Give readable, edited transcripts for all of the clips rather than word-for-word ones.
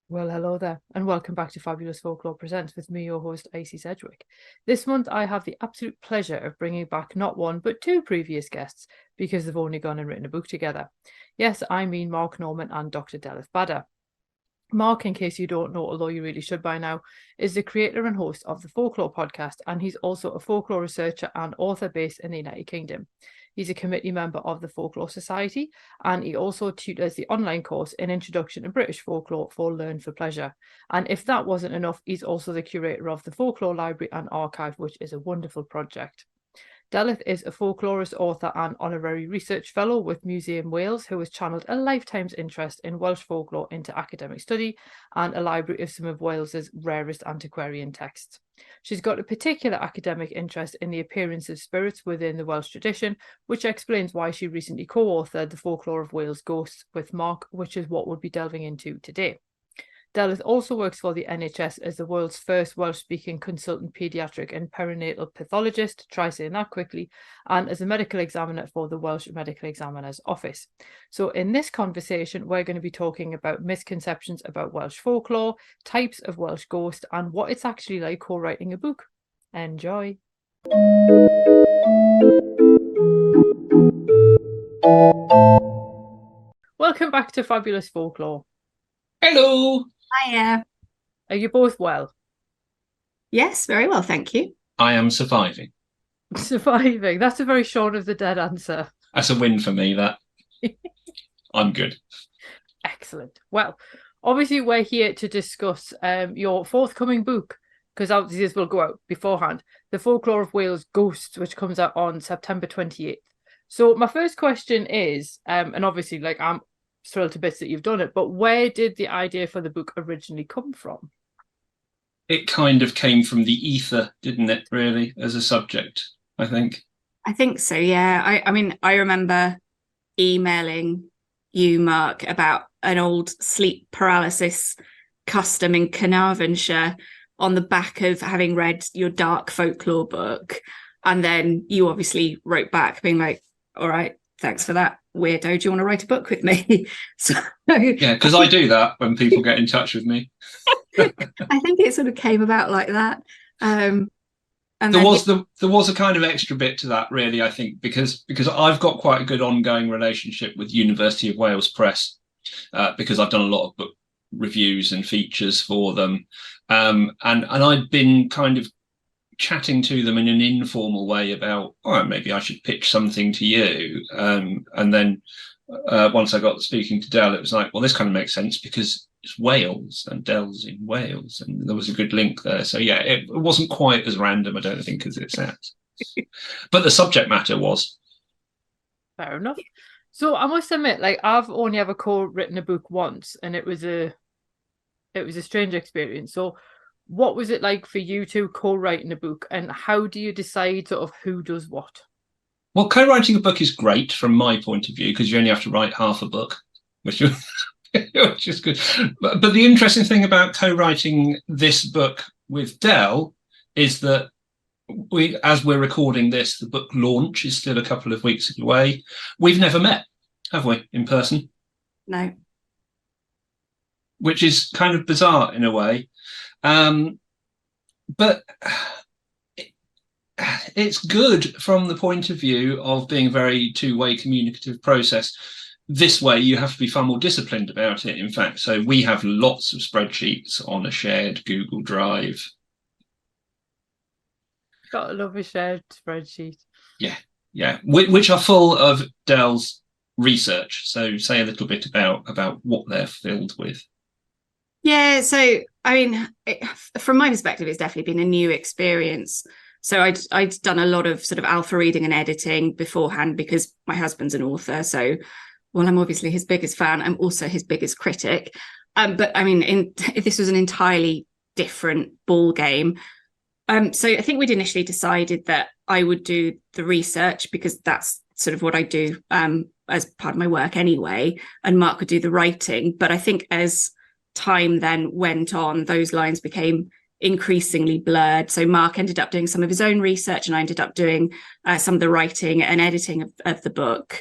Well, hello there, and welcome back to Fabulous Folklore Presents with me, your host, Icy Sedgwick. This month, I have the absolute pleasure of bringing back not one, but two previous guests, because they've only gone and written a book together. Yes, I mean Mark Norman and Dr. Delyth Badder. Mark, in case you don't know, although you really should by now, is the creator and host of the Folklore podcast, and he's also a folklore researcher and author based in the United Kingdom. He's a committee member of the Folklore Society, and he also tutors the online course in Introduction to British Folklore for Learn for Pleasure. And if that wasn't enough, he's also the curator of the Folklore Library and Archive, which is a wonderful project. Delyth is a folklorist, author, and honorary research fellow with Museum Wales, who has channeled a lifetime's interest in Welsh folklore into academic study and a library of some of Wales's rarest antiquarian texts. She's got a particular academic interest in the appearance of spirits within the Welsh tradition, which explains why she recently co-authored The Folklore of Wales Ghosts with Mark, which is what we'll be delving into today. Delyth also works for the NHS as the world's first Welsh-speaking consultant paediatric and perinatal pathologist, try saying that quickly, and as a medical examiner for the Welsh Medical Examiner's Office. So in this conversation, we're going to be talking about misconceptions about Welsh folklore, types of Welsh ghost, and what it's actually like co-writing a book. Enjoy. Welcome back to Fabulous Folklore. Hello. Hiya. Are you both well? Yes, very well, thank you. I am surviving. Surviving. That's a very Shaun of the Dead answer. That's a win for me, that. I'm good. Excellent. Well, obviously we're here to discuss your forthcoming book, because obviously this will go out beforehand, The Folklore of Wales Ghosts, which comes out on September 28th. So my first question is, and obviously I'm thrilled to bits that you've done it, but where did the idea for the book originally come from? It kind of came from the ether, didn't it, really, as a subject, I think. I think so, yeah. I mean, I remember emailing you, Mark, about an old sleep paralysis custom in Carnarvonshire on the back of having read your dark folklore book. And then you obviously wrote back being like, all right, thanks for that, weirdo. Do you want to write a book with me? So yeah, because I do that when people get in touch with me. I think it sort of came about like that. And there was a kind of extra bit to that, really, I think, because I've got quite a good ongoing relationship with University of Wales Press, because I've done a lot of book reviews and features for them, and I'd been kind of chatting to them in an informal way about, maybe I should pitch something to you, and then once I got speaking to Del, it was like, well, this kind of makes sense because it's Wales and Del's in Wales, and there was a good link there. So yeah, it wasn't quite as random, I don't think, as it sounds. But the subject matter was. Fair enough. So I must admit, I've only ever co-written a book once, and it was a strange experience. So what was it like for you to co-writing a book, and how do you decide sort of who does what? Well, co-writing a book is great from my point of view, because you only have to write half a book, which is good. But the interesting thing about co-writing this book with Del is that as we're recording this, the book launch is still a couple of weeks away. We've never met, have we, in person? No. Which is kind of bizarre in a way. But it's good from the point of view of being a very two-way communicative process. This way, you have to be far more disciplined about it, in fact. So we have lots of spreadsheets on a shared Google Drive. Gotta love a shared spreadsheet. Yeah, which are full of Del's research. So say a little bit about what they're filled with. Yeah, so I mean, from my perspective, it's definitely been a new experience. So I'd done a lot of sort of alpha reading and editing beforehand because my husband's an author. So, well, I'm obviously his biggest fan. I'm also his biggest critic. But I mean, this was an entirely different ball game. So I think we'd initially decided that I would do the research because that's sort of what I do as part of my work anyway, and Mark would do the writing. But I think as time then went on, those lines became increasingly blurred. So Mark ended up doing some of his own research and I ended up doing some of the writing and editing of the book.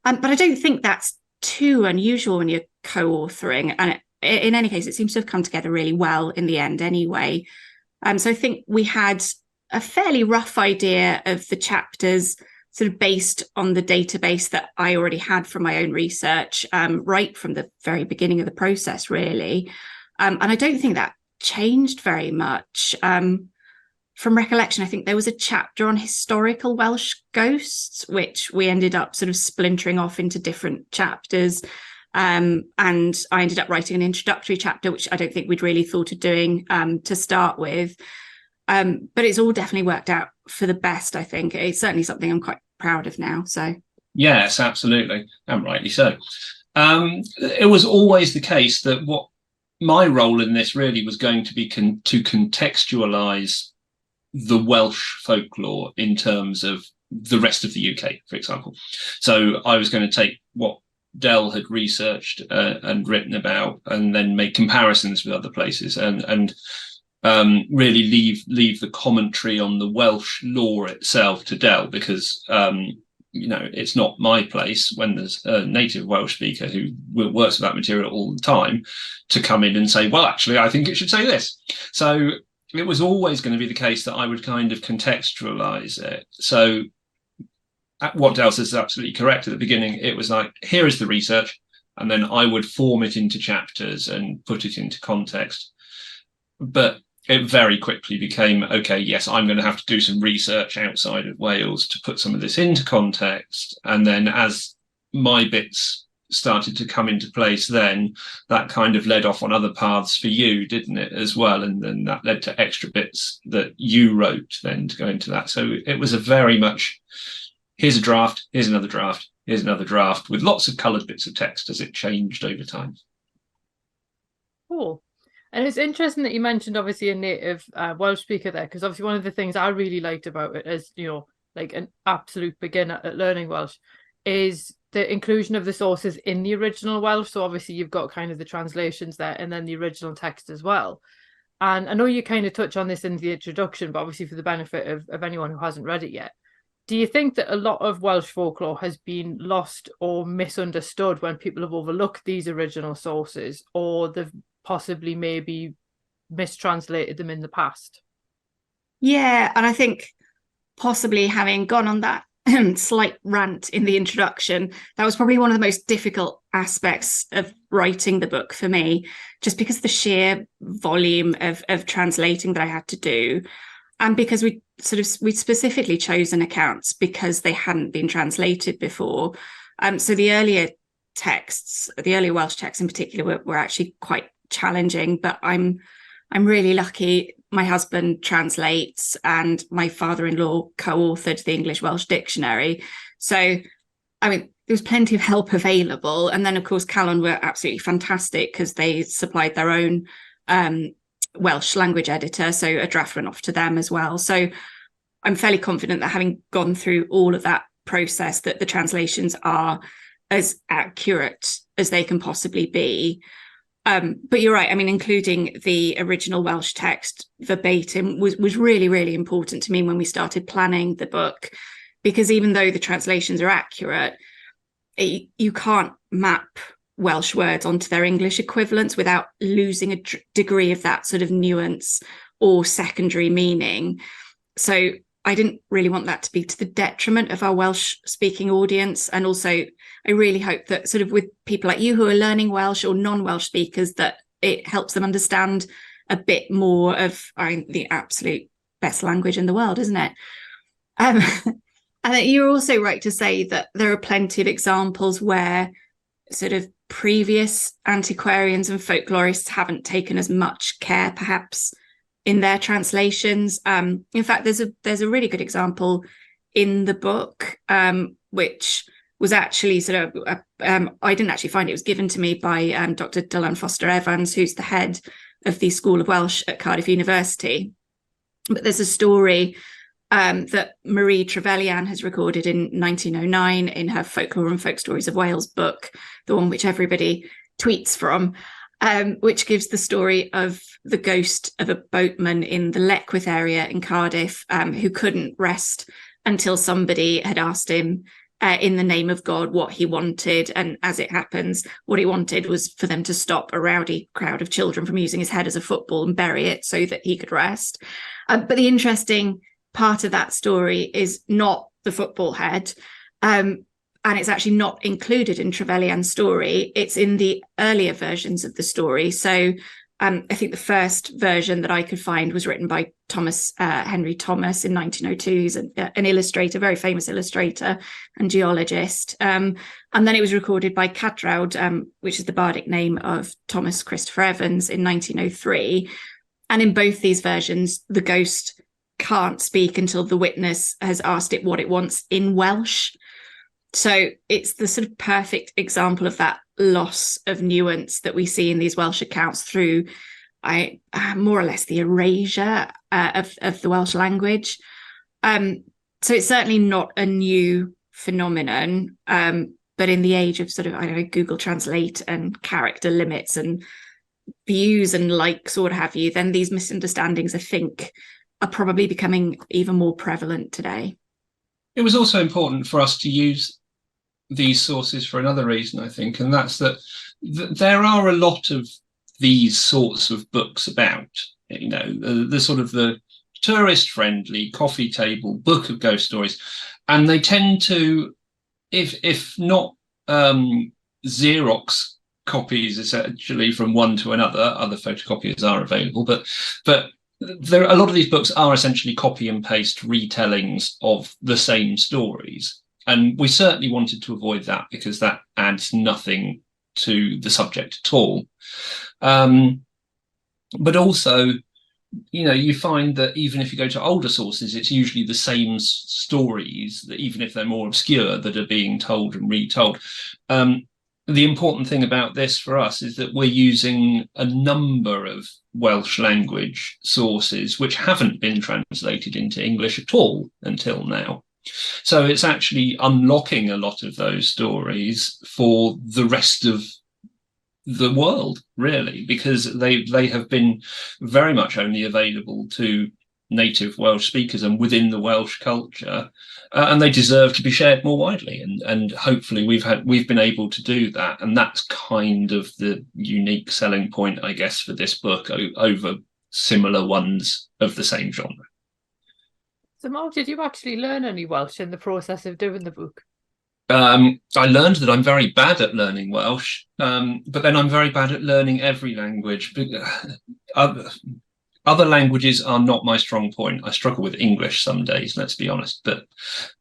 But I don't think that's too unusual when you're co-authoring. And in any case, it seems to have come together really well in the end anyway. So I think we had a fairly rough idea of the chapters, sort of based on the database that I already had from my own research, right from the very beginning of the process, really. And I don't think that changed very much. From recollection, I think there was a chapter on historical Welsh ghosts, which we ended up sort of splintering off into different chapters. And I ended up writing an introductory chapter, which I don't think we'd really thought of doing to start with. But it's all definitely worked out for the best, I think. It's certainly something I'm quite proud of now. So yes, absolutely, and rightly so. It was always the case that what my role in this really was going to be to contextualise the Welsh folklore in terms of the rest of the UK, for example. So I was going to take what Del had researched and written about, and then make comparisons with other places, and really leave the commentary on the Welsh lore itself to Del, because it's not my place, when there's a native Welsh speaker who works with that material all the time, to come in and say, well, actually, I think it should say this. So it was always going to be the case that I would kind of contextualize it. So what Del says is absolutely correct at the beginning. It was like, here is the research, and then I would form it into chapters and put it into context. But it very quickly became, okay, yes, I'm going to have to do some research outside of Wales to put some of this into context. And then as my bits started to come into place, then that kind of led off on other paths for you, didn't it, as well? And then that led to extra bits that you wrote then to go into that. So it was a very much, here's a draft, here's another draft, here's another draft, with lots of coloured bits of text as it changed over time. Cool. And it's interesting that you mentioned, obviously, a native Welsh speaker there, because obviously one of the things I really liked about it as, like an absolute beginner at learning Welsh, is the inclusion of the sources in the original Welsh. So obviously you've got kind of the translations there and then the original text as well. And I know you kind of touch on this in the introduction, but obviously for the benefit of anyone who hasn't read it yet, do you think that a lot of Welsh folklore has been lost or misunderstood when people have overlooked these original sources, or they've possibly maybe mistranslated them in the past? yeah, and I think possibly having gone on that slight rant in the introduction, that was probably one of the most difficult aspects of writing the book for me, just because of the sheer volume of translating that I had to do, and because we'd specifically chosen accounts because they hadn't been translated before. So the earlier texts, the earlier Welsh texts in particular, were actually quite challenging, but I'm really lucky. My husband translates, and my father-in-law co-authored the English-Welsh dictionary. So, I mean, there was plenty of help available. And then, of course, Calon were absolutely fantastic because they supplied their own Welsh language editor. So a draft went off to them as well. So I'm fairly confident that, having gone through all of that process, that the translations are as accurate as they can possibly be. But you're right. I mean, including the original Welsh text verbatim was really, really important to me when we started planning the book, because even though the translations are accurate, you can't map Welsh words onto their English equivalents without losing a degree of that sort of nuance or secondary meaning. So I didn't really want that to be to the detriment of our Welsh speaking audience. And also, I really hope that sort of with people like you who are learning Welsh or non-Welsh speakers, that it helps them understand a bit more of the absolute best language in the world, isn't it? And that you're also right to say that there are plenty of examples where sort of previous antiquarians and folklorists haven't taken as much care, perhaps, in their translations. In fact, there's a really good example in the book, which was actually sort of I didn't actually find it. It was given to me by Dr. Dylan Foster Evans, who's the head of the School of Welsh at Cardiff University. But there's a story that Marie Trevelyan has recorded in 1909 in her Folklore and Folk Stories of Wales book, the one which everybody tweets from, which gives the story of the ghost of a boatman in the Leckwith area in Cardiff, who couldn't rest until somebody had asked him in the name of God what he wanted. And as it happens, what he wanted was for them to stop a rowdy crowd of children from using his head as a football and bury it so that he could rest. But the interesting part of that story is not the football head. And it's actually not included in Trevelyan's story. It's in the earlier versions of the story. So I think the first version that I could find was written by Henry Thomas in 1902. He's an illustrator, very famous illustrator and geologist. And then it was recorded by Cadraud, which is the bardic name of Thomas Christopher Evans, in 1903. And in both these versions, the ghost can't speak until the witness has asked it what it wants in Welsh. So it's the sort of perfect example of that loss of nuance that we see in these Welsh accounts through more or less the erasure of the Welsh language. So it's certainly not a new phenomenon, but in the age of sort of, I don't know, Google Translate and character limits and views and likes or what have you, then these misunderstandings, I think, are probably becoming even more prevalent today. It was also important for us to use these sources for another reason, I think, and that's that there are a lot of these sorts of books about, you know, the sort of the tourist-friendly coffee table book of ghost stories, and they tend to, if not Xerox copies essentially from one to another, other photocopiers are available, but there a lot of these books are essentially copy and paste retellings of the same stories. And we certainly wanted to avoid that because that adds nothing to the subject at all. But also, you know, you find that even if you go to older sources, it's usually the same stories, that even if they're more obscure, that are being told and retold. The important thing about this for us is that we're using a number of Welsh language sources which haven't been translated into English at all until now. So it's actually unlocking a lot of those stories for the rest of the world, really, because they have been very much only available to native Welsh speakers and within the Welsh culture, and they deserve to be shared more widely. And hopefully we've been able to do that, and that's kind of the unique selling point, I guess, for this book over similar ones of the same genre. So, Mark, did you actually learn any Welsh in the process of doing the book? I learned that I'm very bad at learning Welsh, but then I'm very bad at learning every language. Other languages are not my strong point. I struggle with English some days, let's be honest, but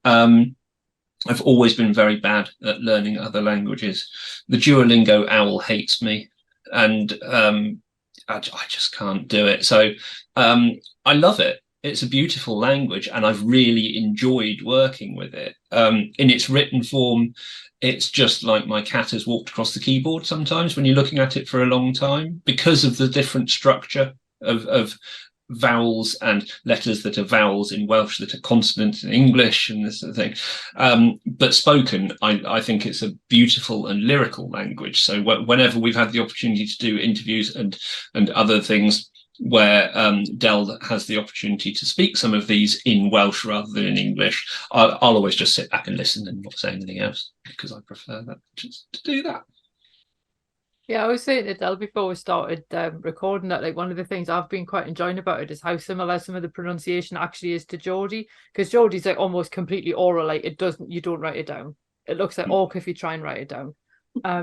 I've always been very bad at learning other languages. The Duolingo owl hates me, and I just can't do it. So I love it. It's a beautiful language, and I've really enjoyed working with it. In its written form, it's just like my cat has walked across the keyboard sometimes when you're looking at it for a long time, because of the different structure of vowels and letters that are vowels in Welsh that are consonants in English and this sort of thing. But spoken, I think it's a beautiful and lyrical language. So whenever we've had the opportunity to do interviews and other things where Del has the opportunity to speak some of these in Welsh rather than in English, I'll always just sit back and listen and not say anything else, because I prefer that just to do that. Yeah, I was saying to Del before we started recording that, like, one of the things I've been quite enjoying about it is how similar some of the pronunciation actually is to Geordie, because Geordie's like almost completely oral, like you don't write it down. It looks like awk if you try and write it down.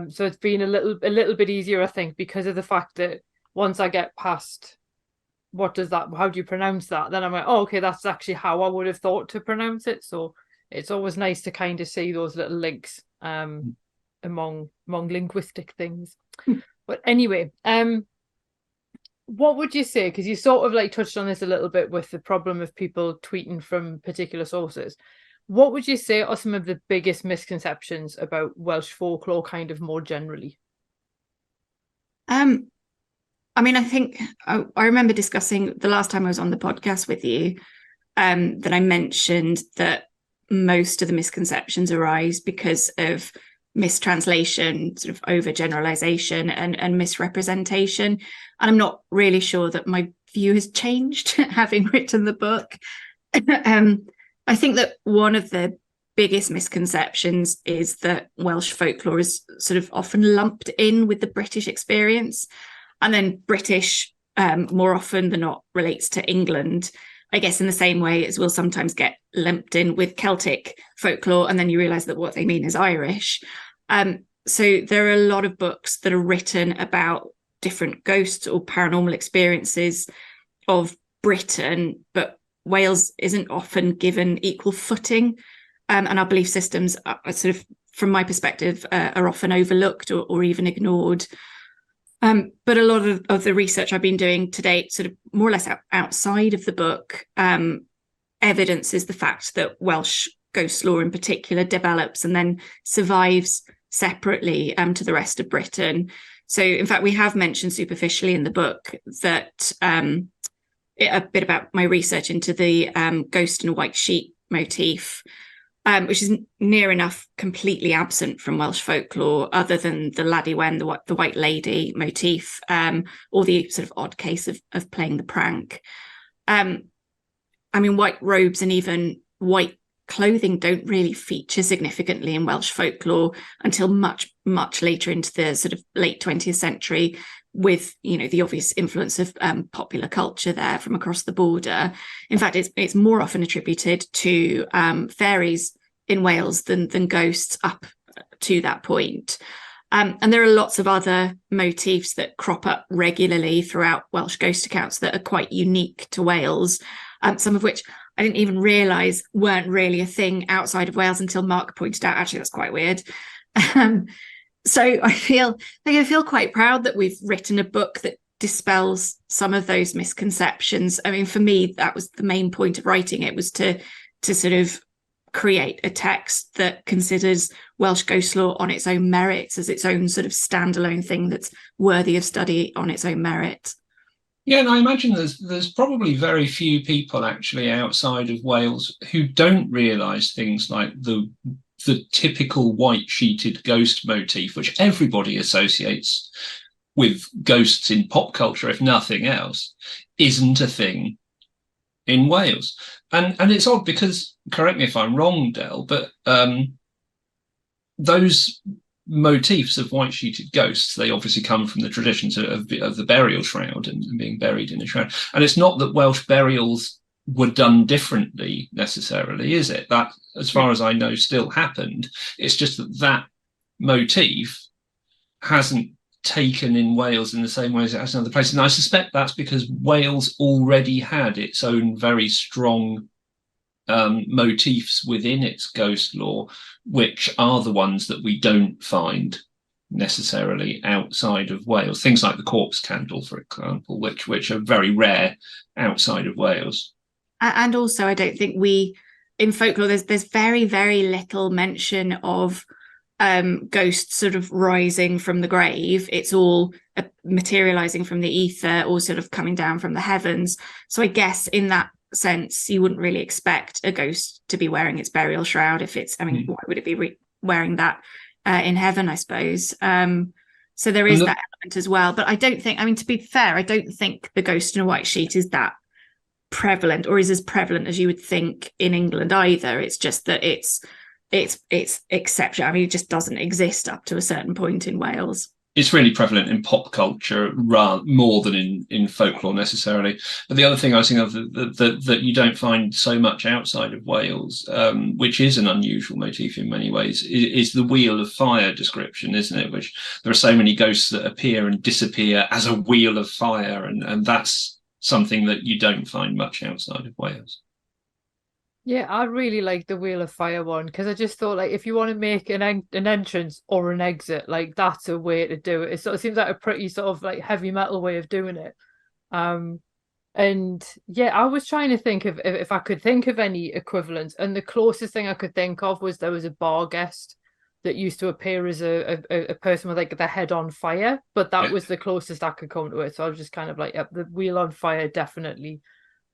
So it's been a little bit easier, I think, because of the fact that once I get past how do you pronounce that, then I'm like, oh, okay, that's actually how I would have thought to pronounce it. So it's always nice to kind of see those little links among linguistic things. But anyway, what would you say, because you sort of like touched on this a little bit with the problem of people tweeting from particular sources, what would you say are some of the biggest misconceptions about Welsh folklore kind of more generally? I mean, I think I remember discussing the last time I was on the podcast with you, that I mentioned that most of the misconceptions arise because of mistranslation, sort of overgeneralization and misrepresentation. And I'm not really sure that my view has changed having written the book. I think that one of the biggest misconceptions is that Welsh folklore is sort of often lumped in with the British experience, and then British more often than not relates to England, I guess, in the same way as we'll sometimes get lumped in with Celtic folklore, and then you realise that what they mean is Irish. So there are a lot of books that are written about different ghosts or paranormal experiences of Britain, but Wales isn't often given equal footing, and our belief systems are sort of, from my perspective, are often overlooked or even ignored. But a lot of the research I've been doing to date, sort of more or less outside of the book, evidences the fact that Welsh ghost lore in particular develops and then survives separately to the rest of Britain. So, in fact, we have mentioned superficially in the book that a bit about my research into the ghost in a white sheet motif, which is near enough completely absent from Welsh folklore, other than the laddie wen, the white lady motif, or the sort of odd case of playing the prank. I mean, white robes and even white clothing don't really feature significantly in Welsh folklore until much, much later into the sort of late 20th century, with, you know, the obvious influence of popular culture there from across the border. In fact, it's more often attributed to fairies in Wales than ghosts up to that point. And there are lots of other motifs that crop up regularly throughout Welsh ghost accounts that are quite unique to Wales, some of which I didn't even realise weren't really a thing outside of Wales until Mark pointed out, actually, that's quite weird. So I feel quite proud that we've written a book that dispels some of those misconceptions. I mean, for me, that was the main point of writing it, was to sort of create a text that considers Welsh ghost lore on its own merits, as its own sort of standalone thing that's worthy of study on its own merit. Yeah, and I imagine there's probably very few people actually outside of Wales who don't realise things like the typical white sheeted ghost motif, which everybody associates with ghosts in pop culture, if nothing else, isn't a thing in Wales. And it's odd because, correct me if I'm wrong, Del, but those motifs of white sheeted ghosts, they obviously come from the traditions of the burial shroud and being buried in a shroud. And it's not that Welsh burials were done differently necessarily, is it? That, as far as I know, still happened. It's just that motif hasn't taken in Wales in the same way as it has in other places. And I suspect that's because Wales already had its own very strong motifs within its ghost lore, which are the ones that we don't find necessarily outside of Wales. Things like the corpse candle, for example, which are very rare outside of Wales. And also, I don't think in folklore, there's very, very little mention of ghosts sort of rising from the grave. It's all materializing from the ether or sort of coming down from the heavens. So I guess in that sense, you wouldn't really expect a ghost to be wearing its burial shroud if it's, I mean, why would it be wearing that in heaven, I suppose? So there is that element as well. But I don't think, I mean, to be fair, I don't think the ghost in a white sheet is that prevalent, or is as prevalent as you would think in England either. It's just that it's exceptional. I mean, it just doesn't exist up to a certain point in Wales. It's really prevalent in pop culture more than in folklore necessarily. But the other thing I was thinking of that you don't find so much outside of Wales, which is an unusual motif in many ways, is the wheel of fire description, isn't it? Which there are so many ghosts that appear and disappear as a wheel of fire, and that's something that you don't find much outside of Wales. Yeah, I really like the Wheel of Fire one, because I just thought, like, if you want to make an entrance or an exit, like, that's a way to do it. It sort of seems like a pretty sort of like heavy metal way of doing it. And yeah, I was trying to think of if I could think of any equivalents, and the closest thing I could think of was there was a bar guest that used to appear as a person with like their head on fire, but that was the closest I could come to it. So I was just kind of like, yep, the Wheel on Fire definitely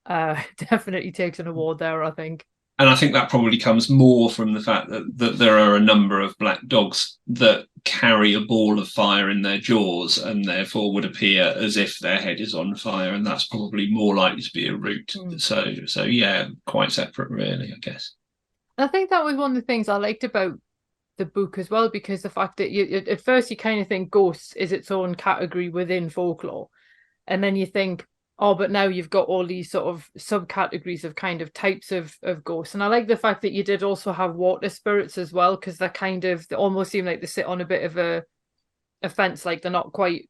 takes an award there, I think. And I think that probably comes more from the fact that there are a number of black dogs that carry a ball of fire in their jaws and therefore would appear as if their head is on fire, and that's probably more likely to be a route. So yeah, quite separate really, I guess. I think that was one of the things I liked about the book as well, because the fact that you at first you kind of think ghosts is its own category within folklore, and then you think, oh, but now you've got all these sort of subcategories of kind of types of ghosts. And I like the fact that you did also have water spirits as well, because they almost seem like they sit on a bit of a fence, like they're not quite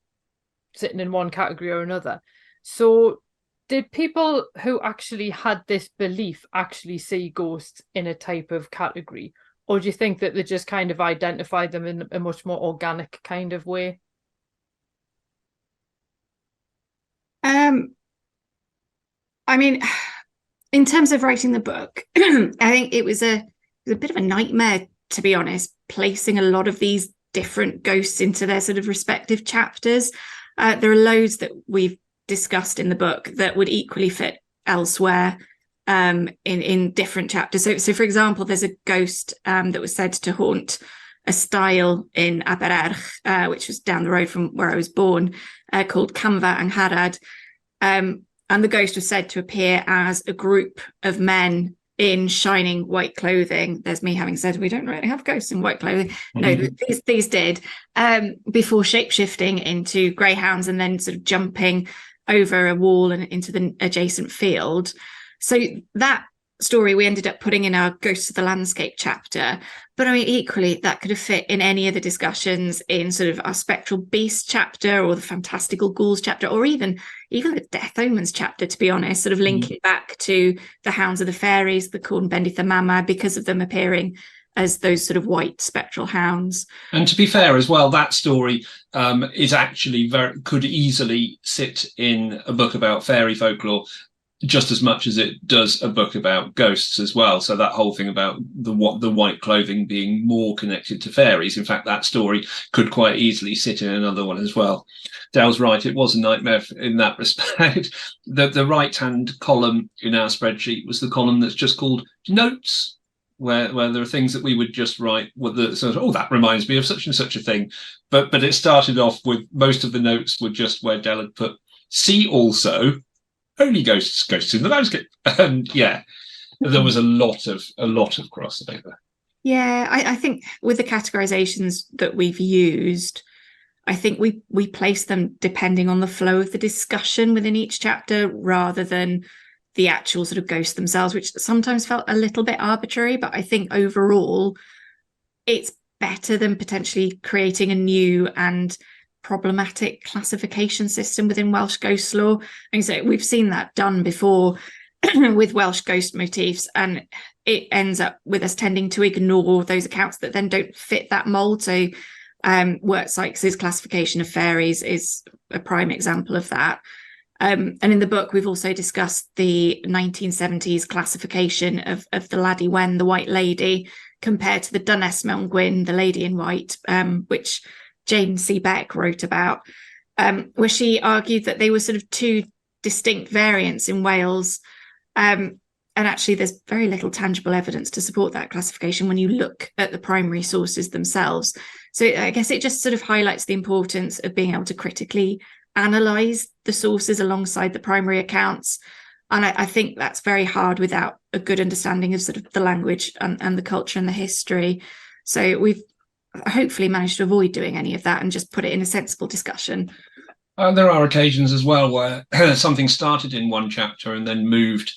sitting in one category or another. So did people who actually had this belief actually see ghosts in a type of category? Or do you think that they just kind of identified them in a much more organic kind of way? I mean, in terms of writing the book, I think it was a bit of a nightmare, to be honest, placing a lot of these different ghosts into their sort of respective chapters. There are loads that we've discussed in the book that would equally fit elsewhere in different chapters. So for example, there's a ghost that was said to haunt a stile in Abererch, which was down the road from where I was born, called Camfa and Harad. And the ghost was said to appear as a group of men in shining white clothing. There's me having said we don't really have ghosts in white clothing. No, these did, before shape-shifting into greyhounds and then sort of jumping over a wall and into the adjacent field. So that story we ended up putting in our Ghosts of the Landscape chapter. But I mean, equally, that could have fit in any of the discussions in sort of our Spectral Beast chapter or the Fantastical Ghouls chapter, or even the Death Omens chapter, to be honest, sort of linking back to the Hounds of the Fairies, the Corn Bendith Mama, because of them appearing as those sort of white spectral hounds. And to be fair as well, that story is actually could easily sit in a book about fairy folklore just as much as it does a book about ghosts as well. So that whole thing about the white clothing being more connected to fairies, in fact, that story could quite easily sit in another one as well. Dale's right, it was a nightmare in that respect. The right-hand column in our spreadsheet was the column that's just called notes, where there are things that we would just write with that reminds me of such and such a thing. But it started off with most of the notes were just where Dale had put, see also, only ghosts in the landscape. And yeah, there was a lot of crossover. Yeah, I think with the categorizations that we've used, I think we place them depending on the flow of the discussion within each chapter rather than the actual sort of ghosts themselves, which sometimes felt a little bit arbitrary. But I think overall, it's better than potentially creating a new and problematic classification system within Welsh ghost lore. And so we've seen that done before with Welsh ghost motifs, and it ends up with us tending to ignore those accounts that then don't fit that mold. So Wirt Sykes's classification of fairies is a prime example of that. And in the book, we've also discussed the 1970s classification of the Laddie Wen, the White Lady, compared to the Dynes Mewn Gwyn, the Lady in White, which Jane C. Beck wrote about, where she argued that they were sort of two distinct variants in Wales. And actually, there's very little tangible evidence to support that classification when you look at the primary sources themselves. So I guess it just sort of highlights the importance of being able to critically analyse the sources alongside the primary accounts. And I think that's very hard without a good understanding of sort of the language and the culture and the history. So we've hopefully managed to avoid doing any of that and just put it in a sensible discussion. There are occasions as well where something started in one chapter and then moved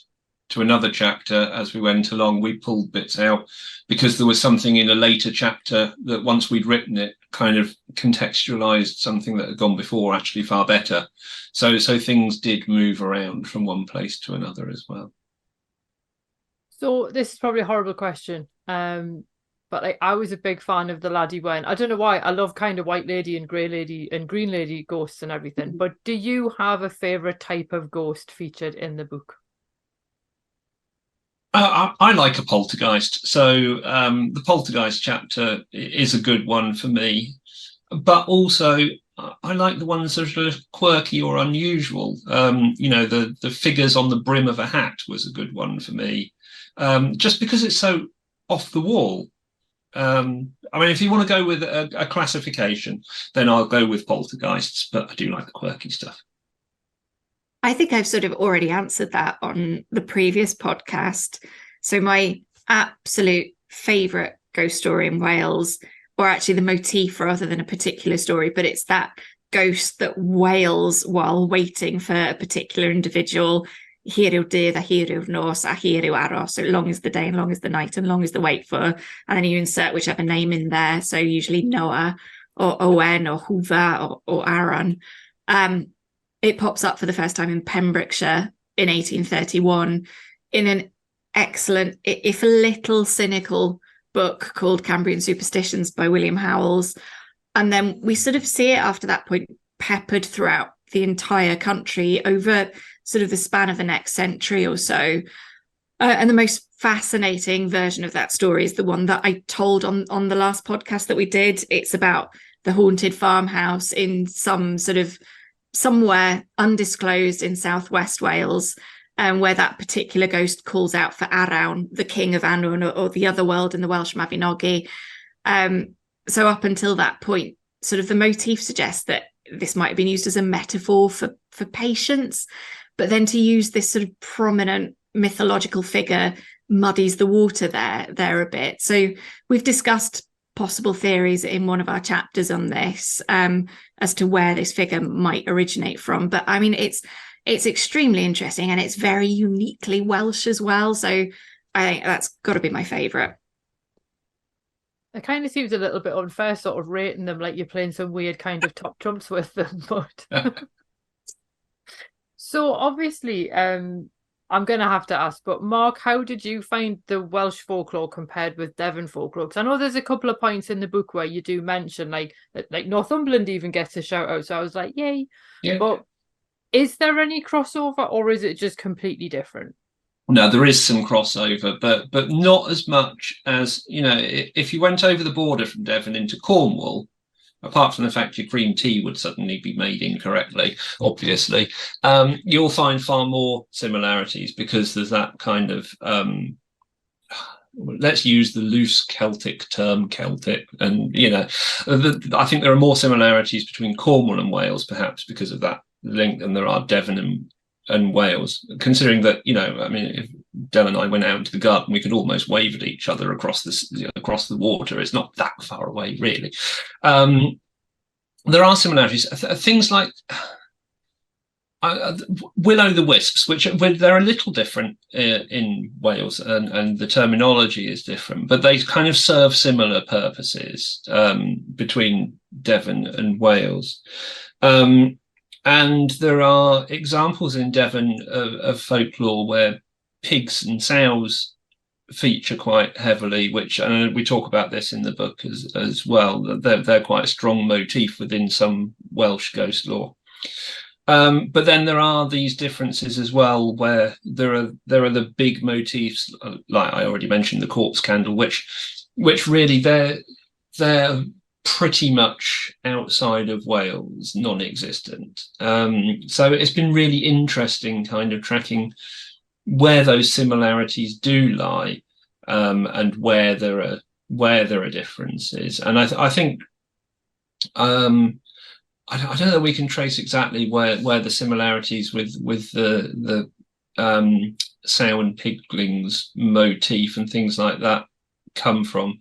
to another chapter as we went along. We pulled bits out because there was something in a later chapter that once we'd written it kind of contextualized something that had gone before actually far better. So things did move around from one place to another as well. So this is probably a horrible question. But I was a big fan of the Laddie Wen. I don't know why. I love kind of White Lady and Grey Lady and Green Lady ghosts and everything. But do you have a favourite type of ghost featured in the book? I like a poltergeist. So the poltergeist chapter is a good one for me. But also, I like the ones that are sort of quirky or unusual. The figures on the brim of a hat was a good one for me. Just because it's so off the wall. I mean, if you want to go with a classification, then I'll go with poltergeists, but I do like the quirky stuff. I think I've sort of already answered that on the previous podcast. So my absolute favourite ghost story in Wales, or actually the motif rather than a particular story, but it's that ghost that wails while waiting for a particular individual. Hir yw dydd a hir yw'r nos a hir yw aros. So long is the day and long is the night and long is the wait for. And then you insert whichever name in there. So usually Noah or Owen or Hwva or Aaron. It pops up for the first time in Pembrokeshire in 1831 in an excellent, if a little cynical, book called Cambrian Superstitions by William Howells. And then we sort of see it after that point peppered throughout the entire country over sort of the span of the next century or so. And the most fascinating version of that story is the one that I told on the last podcast that we did. It's about the haunted farmhouse in some sort of somewhere undisclosed in southwest Wales, where that particular ghost calls out for Arawn, the king of Annwn, or the other world in the Welsh Mabinogi. So up until that point, sort of the motif suggests that this might have been used as a metaphor for patience, but then to use this sort of prominent mythological figure muddies the water there a bit. So we've discussed possible theories in one of our chapters on this, as to where this figure might originate from. But I mean, it's extremely interesting and it's very uniquely Welsh as well. So I think that's got to be my favourite. It kind of seems a little bit unfair, sort of rating them like you're playing some weird kind of top trumps with them. But so obviously, I'm going to have to ask, but Mark, how did you find the Welsh folklore compared with Devon folklore? Because I know there's a couple of points in the book where you do mention like Northumberland even gets a shout out. So I was like, yay. Yeah. But is there any crossover, or is it just completely different? No, there is some crossover, but not as much as, if you went over the border from Devon into Cornwall, apart from the fact your cream tea would suddenly be made incorrectly, obviously, you'll find far more similarities because there's that kind of, let's use the loose Celtic term Celtic. And, I think there are more similarities between Cornwall and Wales, perhaps because of that link, than there are Devon and Wales, considering that, if Del and I went out into the garden, we could almost wave at each other across the water. It's not that far away, really. There are similarities. Things like will-o'-the-wisps, which they're a little different in Wales, and the terminology is different, but they kind of serve similar purposes between Devon and Wales. And there are examples in Devon of folklore where pigs and sows feature quite heavily, which we talk about this in the book as well. They're quite a strong motif within some Welsh ghost lore. But then there are these differences as well, where there are the big motifs, like I already mentioned, the corpse candle, which really they're pretty much outside of Wales, non-existent. So it's been really interesting kind of tracking where those similarities do lie, and where there are differences. And I think I don't know, we can trace exactly where the similarities with the sow and piglings motif and things like that come from.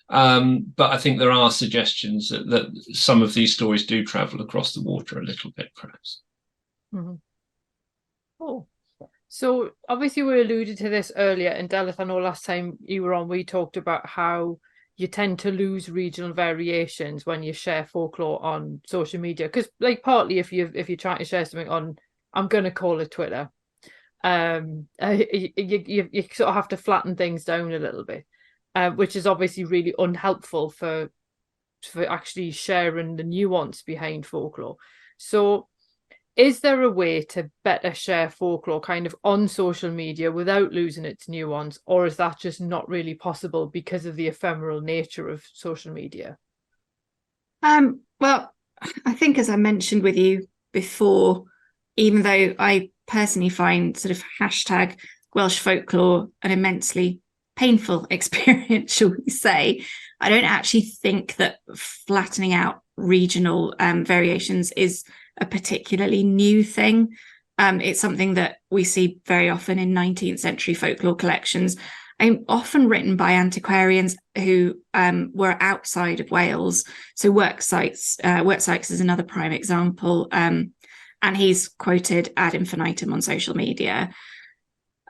But I think there are suggestions that some of these stories do travel across the water a little bit, perhaps. Mm-hmm. Oh, so obviously we alluded to this earlier, and Delyth, I know last time you were on, we talked about how you tend to lose regional variations when you share folklore on social media, because partly if you're trying to share something on, I'm going to call it Twitter, you sort of have to flatten things down a little bit. Which is obviously really unhelpful for actually sharing the nuance behind folklore. So is there a way to better share folklore kind of on social media without losing its nuance, or is that just not really possible because of the ephemeral nature of social media? Well, I think, as I mentioned with you before, even though I personally find sort of hashtag Welsh folklore an immensely painful experience, shall we say, I don't actually think that flattening out regional variations is a particularly new thing. It's something that we see very often in 19th century folklore collections. often written by antiquarians who were outside of Wales. So Work Sykes is another prime example, and he's quoted ad infinitum on social media.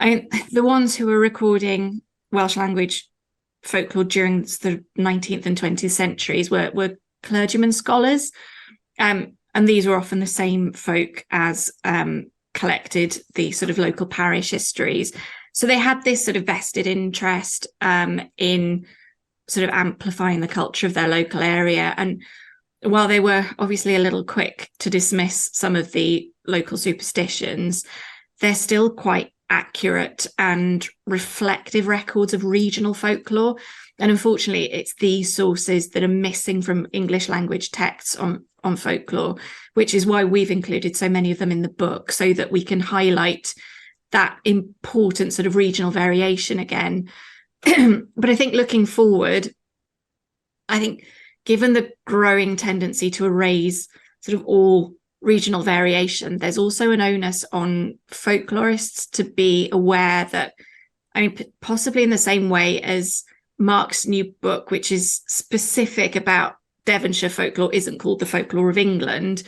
The ones who were recording Welsh language folklore during the 19th and 20th centuries were clergyman scholars, and these were often the same folk as collected the sort of local parish histories. So they had this sort of vested interest in sort of amplifying the culture of their local area. And while they were obviously a little quick to dismiss some of the local superstitions, they're still quite accurate and reflective records of regional folklore. And unfortunately, it's these sources that are missing from English language texts on folklore, which is why we've included so many of them in the book, so that we can highlight that important sort of regional variation again. But I think looking forward, I think given the growing tendency to erase sort of all regional variation, there's also an onus on folklorists to be aware that, I mean, possibly in the same way as Mark's new book, which is specific about Devonshire folklore, isn't called The Folklore of England,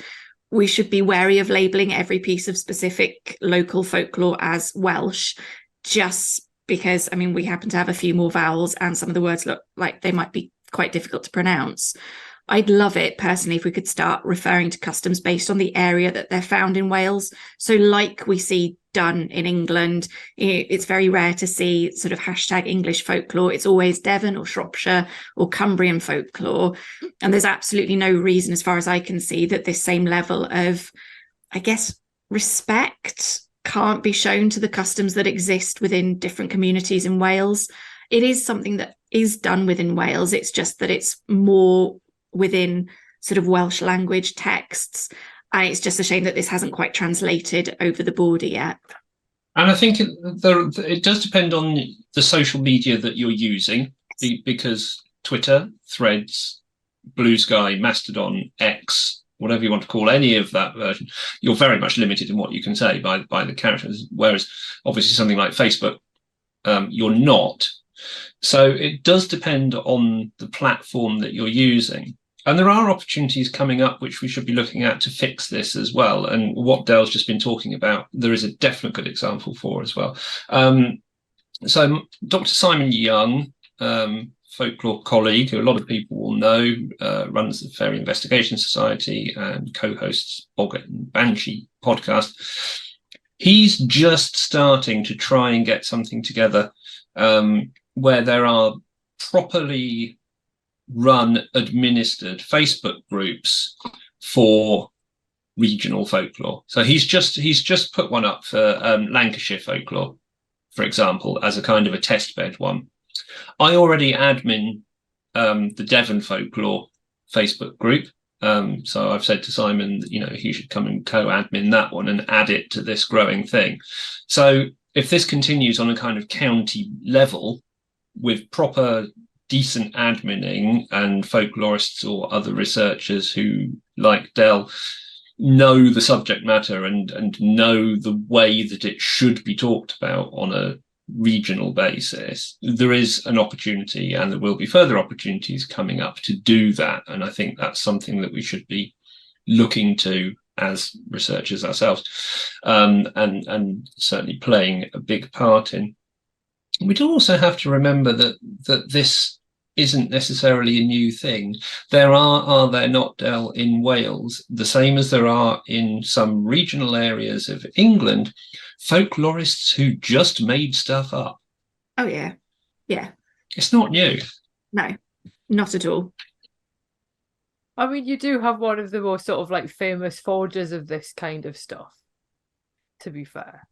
we should be wary of labelling every piece of specific local folklore as Welsh, just because, I mean, we happen to have a few more vowels and some of the words look like they might be quite difficult to pronounce. I'd love it personally if we could start referring to customs based on the area that they're found in Wales. So like we see done in England, it's very rare to see sort of hashtag English folklore. It's always Devon or Shropshire or Cumbrian folklore. And there's absolutely no reason, as far as I can see, that this same level of, I guess, respect can't be shown to the customs that exist within different communities in Wales. It is something that is done within Wales. It's just that it's more within sort of Welsh language texts. And it's just a shame that this hasn't quite translated over the border yet. And I think it does depend on the social media that you're using, because Twitter, Threads, Blue Sky, Mastodon, X, whatever you want to call any of that version, you're very much limited in what you can say by the characters. Whereas obviously something like Facebook, you're not. So it does depend on the platform that you're using. And there are opportunities coming up which we should be looking at to fix this as well. And what Dell's just been talking about, there is a definite good example for as well. So Dr. Simon Young, folklore colleague, who a lot of people will know, runs the Fairy Investigation Society and co-hosts Boggart and Banshee podcast. He's just starting to try and get something together where there are properly run, administered Facebook groups for regional folklore. So he's just put one up for Lancashire folklore, for example, as a kind of a test bed one. I already admin the Devon folklore Facebook group. So I've said to Simon, he should come and co-admin that one and add it to this growing thing. So if this continues on a kind of county level with proper decent adminning and folklorists or other researchers who, like Dell, know the subject matter and know the way that it should be talked about on a regional basis, there is an opportunity, and there will be further opportunities coming up to do that. And I think that's something that we should be looking to as researchers ourselves, and certainly playing a big part in. We do also have to remember that this isn't necessarily a new thing. Are there not, Del, in Wales, the same as there are in some regional areas of England, folklorists who just made stuff up? Oh, yeah. Yeah. It's not new. No, not at all. I mean, you do have one of the most sort of like famous forgers of this kind of stuff, to be fair.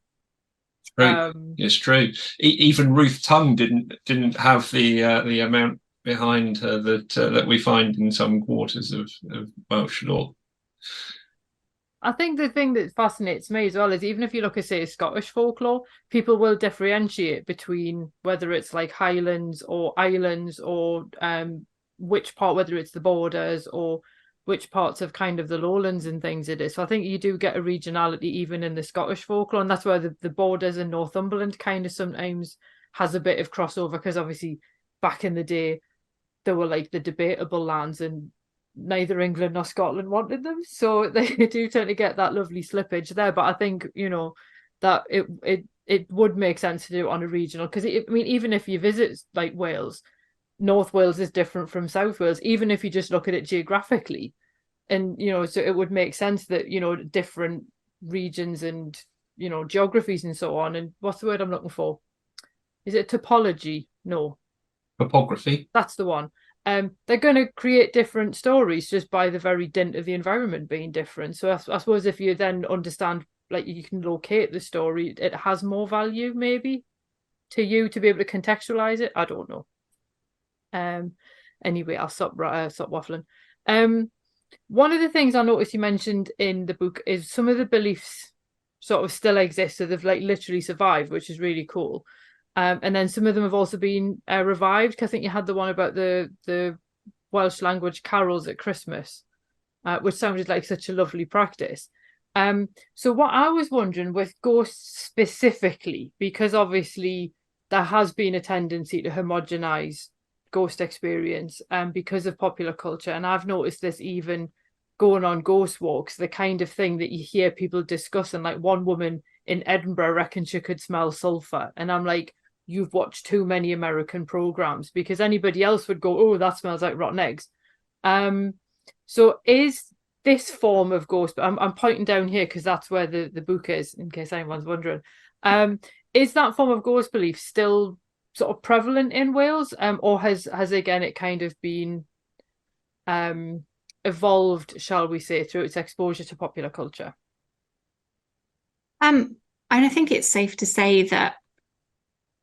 It's true. Even Ruth Tongue didn't have the amount behind her that we find in some quarters of Welsh law. I think the thing that fascinates me as well is, even if you look at, say, Scottish folklore, people will differentiate between whether it's like Highlands or Islands or which part, whether it's the borders or which parts of kind of the lowlands and things it is. So I think you do get a regionality even in the Scottish folklore, and that's where the borders in Northumberland kind of sometimes has a bit of crossover, because obviously back in the day there were like the debatable lands, and neither England nor Scotland wanted them, so they do tend to get that lovely slippage there. But I think, you know, that it would make sense to do it on a regional, because I mean, even if you visit like Wales, North Wales is different from South Wales, even if you just look at it geographically. And, you know, so it would make sense that, you know, different regions and, you know, geographies and so on. And what's the word I'm looking for? Is it topology? No. Topography. That's the one. They're going to create different stories just by the very dint of the environment being different. So I suppose if you then understand, like, you can locate the story, it has more value maybe to you to be able to contextualize it. I don't know. Anyway, I'll stop waffling. One of the things I noticed you mentioned in the book is some of the beliefs sort of still exist, so they've like literally survived, which is really cool. And then some of them have also been revived. I think you had the one about the Welsh language carols at Christmas, which sounded like such a lovely practice. So what I was wondering with ghosts specifically, because obviously there has been a tendency to homogenize ghost experience because of popular culture, and I've noticed this even going on ghost walks, the kind of thing that you hear people discussing. Like, one woman in Edinburgh reckons she could smell sulfur, and I'm like, you've watched too many American programs, because anybody else would go, oh, that smells like rotten eggs. So is this form of ghost, I'm pointing down here because that's where the book is, in case anyone's wondering, is that form of ghost belief still sort of prevalent in Wales, or has again it kind of been evolved, shall we say, through its exposure to popular culture? And I think it's safe to say that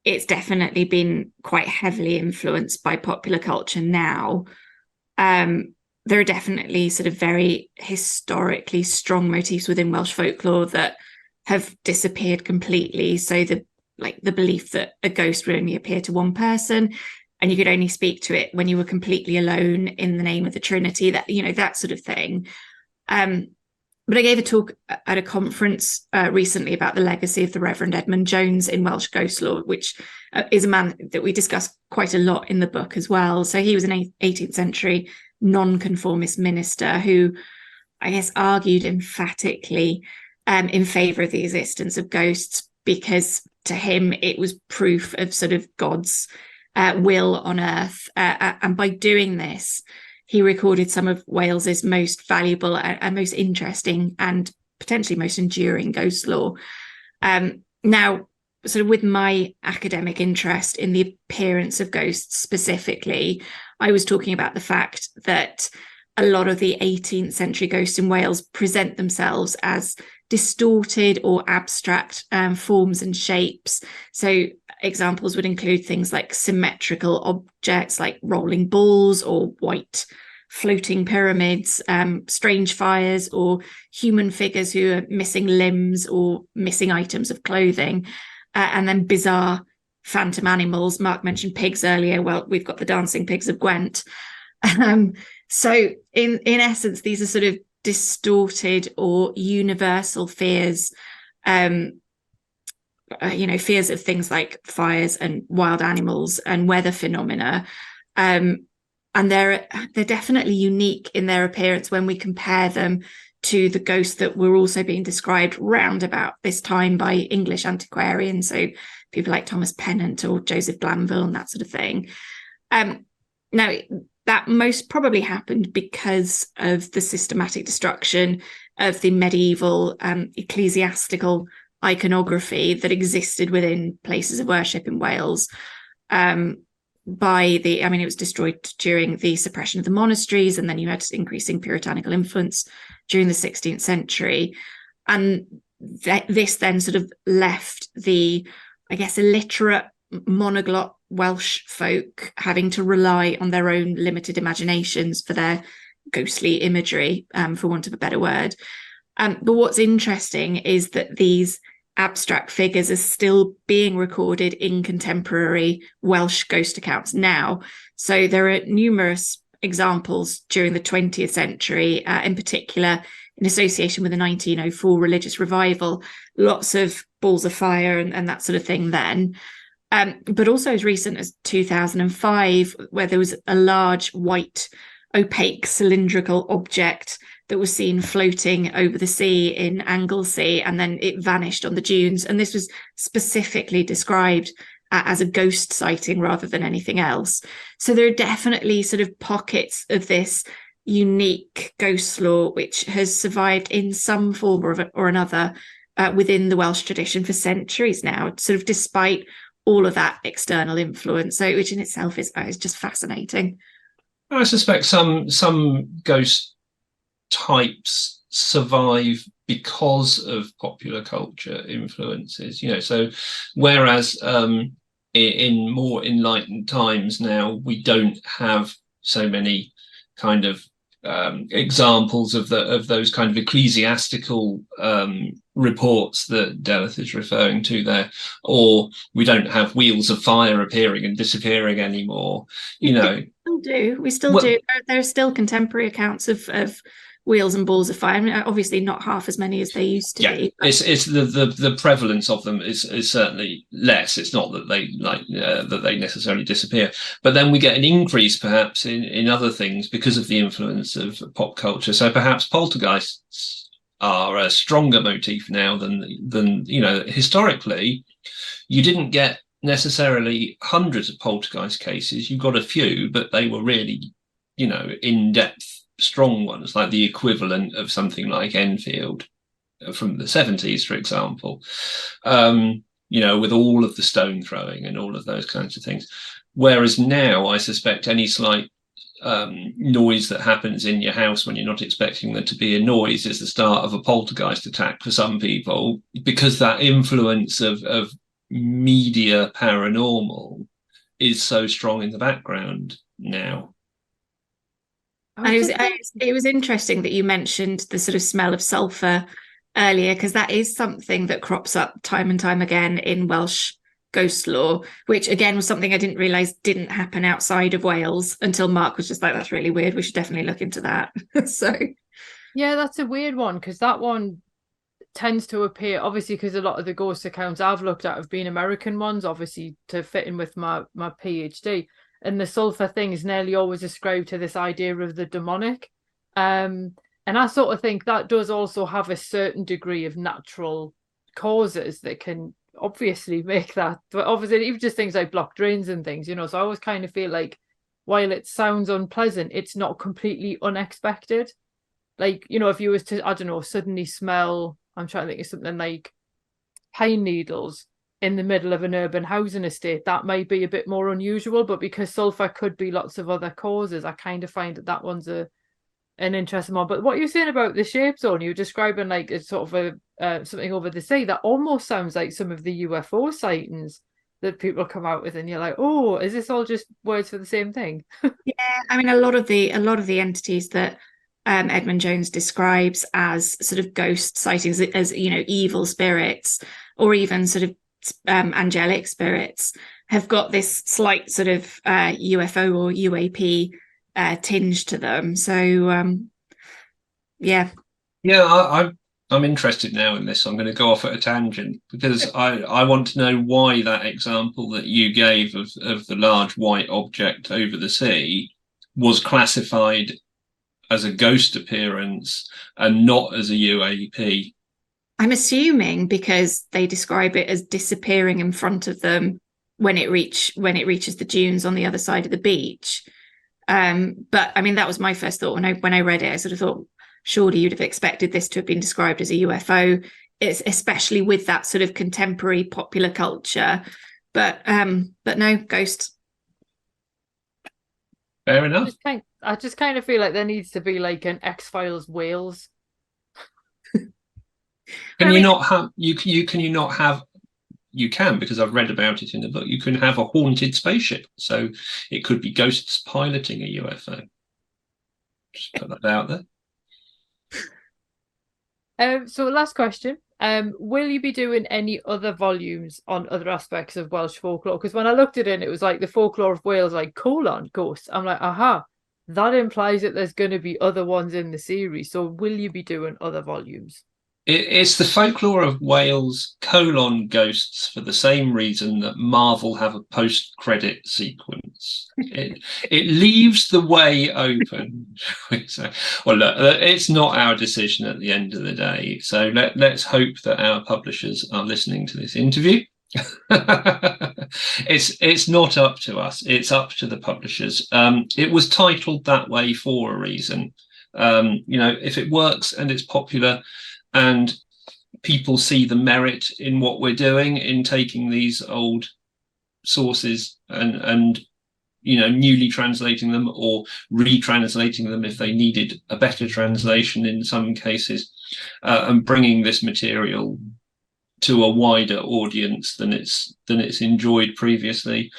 it's definitely been quite heavily influenced by popular culture now. There are definitely sort of very historically strong motifs within Welsh folklore that have disappeared completely. So the belief that a ghost would only appear to one person, and you could only speak to it when you were completely alone in the name of the Trinity, that, you know, that sort of thing. But I gave a talk at a conference recently about the legacy of the Reverend Edmund Jones in Welsh ghost lore, which is a man that we discuss quite a lot in the book as well. So he was an 18th century nonconformist minister who, I guess, argued emphatically in favour of the existence of ghosts, because to him it was proof of sort of God's will on earth, and by doing this he recorded some of Wales's most valuable and most interesting and potentially most enduring ghost lore. Now, sort of with my academic interest in the appearance of ghosts specifically, I was talking about the fact that a lot of the 18th century ghosts in Wales present themselves as distorted or abstract forms and shapes. So examples would include things like symmetrical objects like rolling balls or white floating pyramids, strange fires, or human figures who are missing limbs or missing items of clothing, and then bizarre phantom animals. Mark mentioned pigs earlier. Well, we've got the dancing pigs of Gwent. So in essence, these are sort of distorted or universal fears, fears of things like fires and wild animals and weather phenomena. And they're definitely unique in their appearance when we compare them to the ghosts that were also being described round about this time by English antiquarians, so people like Thomas Pennant or Joseph Glanville and that sort of thing. Now, that most probably happened because of the systematic destruction of the medieval ecclesiastical iconography that existed within places of worship in Wales. It was destroyed during the suppression of the monasteries, and then you had increasing puritanical influence during the 16th century. And this then sort of left the, I guess, illiterate monoglot Welsh folk having to rely on their own limited imaginations for their ghostly imagery, for want of a better word. But what's interesting is that these abstract figures are still being recorded in contemporary Welsh ghost accounts now. So there are numerous examples during the 20th century, in particular in association with the 1904 religious revival, lots of balls of fire and that sort of thing then. but also as recent as 2005, where there was a large white opaque cylindrical object that was seen floating over the sea in Anglesey, and then it vanished on the dunes. And this was specifically described as a ghost sighting rather than anything else. So there are definitely sort of pockets of this unique ghost lore which has survived in some form or another within the Welsh tradition for centuries now, sort of despite all of that external influence. So, which in itself is just fascinating. I suspect some ghost types survive because of popular culture influences, so whereas in more enlightened times now we don't have so many kind of examples of those kind of ecclesiastical reports that Delyth is referring to there, or we don't have wheels of fire appearing and disappearing anymore. We still do. There are still contemporary accounts of wheels and balls of fire. I mean, obviously not half as many as they used to be. But... It's the prevalence of them is certainly less. It's not that they that they necessarily disappear, but then we get an increase perhaps in other things because of the influence of pop culture. So perhaps poltergeists are a stronger motif now than historically. You didn't get necessarily hundreds of poltergeist cases. You got a few, but they were really in-depth strong ones, like the equivalent of something like Enfield from the 70s, for example, with all of the stone throwing and all of those kinds of things. Whereas now I suspect any slight noise that happens in your house when you're not expecting there to be a noise is the start of a poltergeist attack for some people, because that influence of media paranormal is so strong in the background now. It was interesting that you mentioned the sort of smell of sulphur earlier, because that is something that crops up time and time again in Welsh ghost lore, which again was something I didn't realise didn't happen outside of Wales until Mark was just like, that's really weird, we should definitely look into that. So yeah, that's a weird one, because that one tends to appear, obviously, because a lot of the ghost accounts I've looked at have been American ones, obviously to fit in with my PhD. And the sulphur thing is nearly always ascribed to this idea of the demonic. And I sort of think that does also have a certain degree of natural causes that can obviously make that. But obviously, even just things like blocked drains and things, So I always kind of feel like while it sounds unpleasant, it's not completely unexpected. Like, if you was to, I don't know, suddenly smell, I'm trying to think of something like pine needles in the middle of an urban housing estate, that might be a bit more unusual. But because sulphur could be lots of other causes, I kind of find that one's an interesting one. But what you're saying about the shape zone, you're describing like a sort of a something over the sea that almost sounds like some of the UFO sightings that people come out with, and you're like, oh, is this all just words for the same thing? Yeah, I mean, a lot of the entities that Edmund Jones describes as sort of ghost sightings, as evil spirits, or even sort of angelic spirits, have got this slight sort of UFO or UAP tinge to them. So I'm interested now in this. I'm going to go off at a tangent because I want to know why that example that you gave of the large white object over the sea was classified as a ghost appearance and not as a UAP. I'm assuming because they describe it as disappearing in front of them when it reaches the dunes on the other side of the beach. But I mean, that was my first thought when I read it. I sort of thought, surely you'd have expected this to have been described as a UFO, especially with that sort of contemporary popular culture. But no, ghost. Fair enough. I just kind of feel like there needs to be like an X-Files Wales. You can, because I've read about it in the book, you can have a haunted spaceship. So it could be ghosts piloting a UFO. Just put that out there. So last question. Will you be doing any other volumes on other aspects of Welsh folklore? Because when I looked at it, it was like the Folklore of Wales, like ghosts. I'm like, aha, that implies that there's going to be other ones in the series. So will you be doing other volumes? It's the Folklore of Wales : Ghosts for the same reason that Marvel have a post-credit sequence. It leaves the way open. So, well, look, it's not our decision at the end of the day. So let's hope that our publishers are listening to this interview. It's not up to us. It's up to the publishers. It was titled that way for a reason. If it works and it's popular, and people see the merit in what we're doing in taking these old sources and newly translating them or retranslating them if they needed a better translation in some cases, and bringing this material to a wider audience than it's enjoyed previously.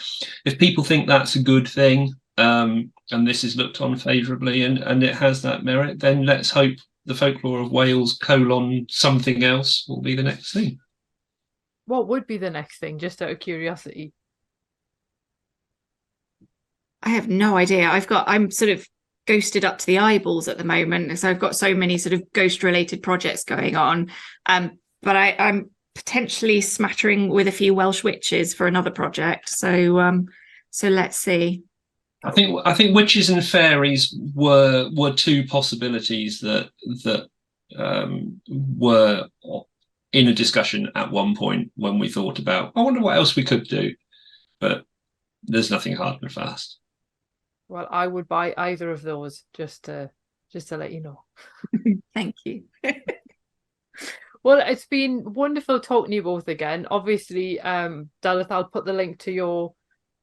If people think that's a good thing, and this is looked on favourably and it has that merit, then let's hope the Folklore of Wales : something else will be the next thing. What would be the next thing, just out of curiosity? I have no idea. I'm sort of ghosted up to the eyeballs at the moment. So I've got so many sort of ghost related projects going on. But I'm potentially smattering with a few Welsh witches for another project. So let's see. I think witches and fairies were two possibilities that were in a discussion at one point when we thought about, I wonder what else we could do, but there's nothing hard and fast. Well, I would buy either of those, just to let you know. Thank you. Well, it's been wonderful talking to you both again. Obviously, Delyth, I'll put the link to your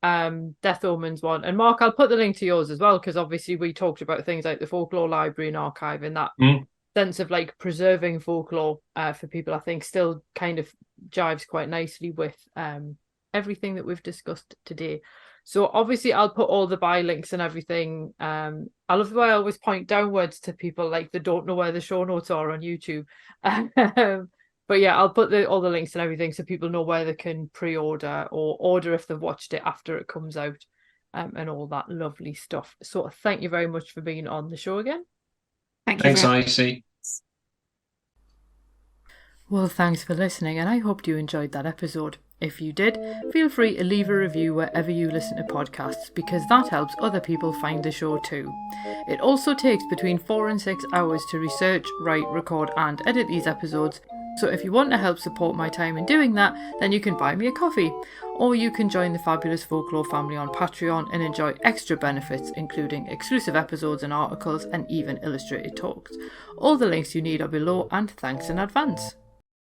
Death Omens one, and Mark, I'll put the link to yours as well, because obviously we talked about things like the folklore library and archive, and that sense of like preserving folklore for people, I think still kind of jives quite nicely with everything that we've discussed today. So obviously I'll put all the buy links and everything. I love the way I always point downwards to people like that don't know where the show notes are on YouTube. But yeah, I'll put all the links and everything so people know where they can pre-order or order if they've watched it after it comes out, and all that lovely stuff. So thank you very much for being on the show again. Thanks, Icy. Well, thanks for listening, and I hoped you enjoyed that episode. If you did, feel free to leave a review wherever you listen to podcasts, because that helps other people find the show too. It also takes between 4 and 6 hours to research, write, record and edit these episodes, so if you want to help support my time in doing that, then you can buy me a coffee, or you can join the Fabulous Folklore family on Patreon and enjoy extra benefits, including exclusive episodes and articles and even illustrated talks. All the links you need are below, and thanks in advance.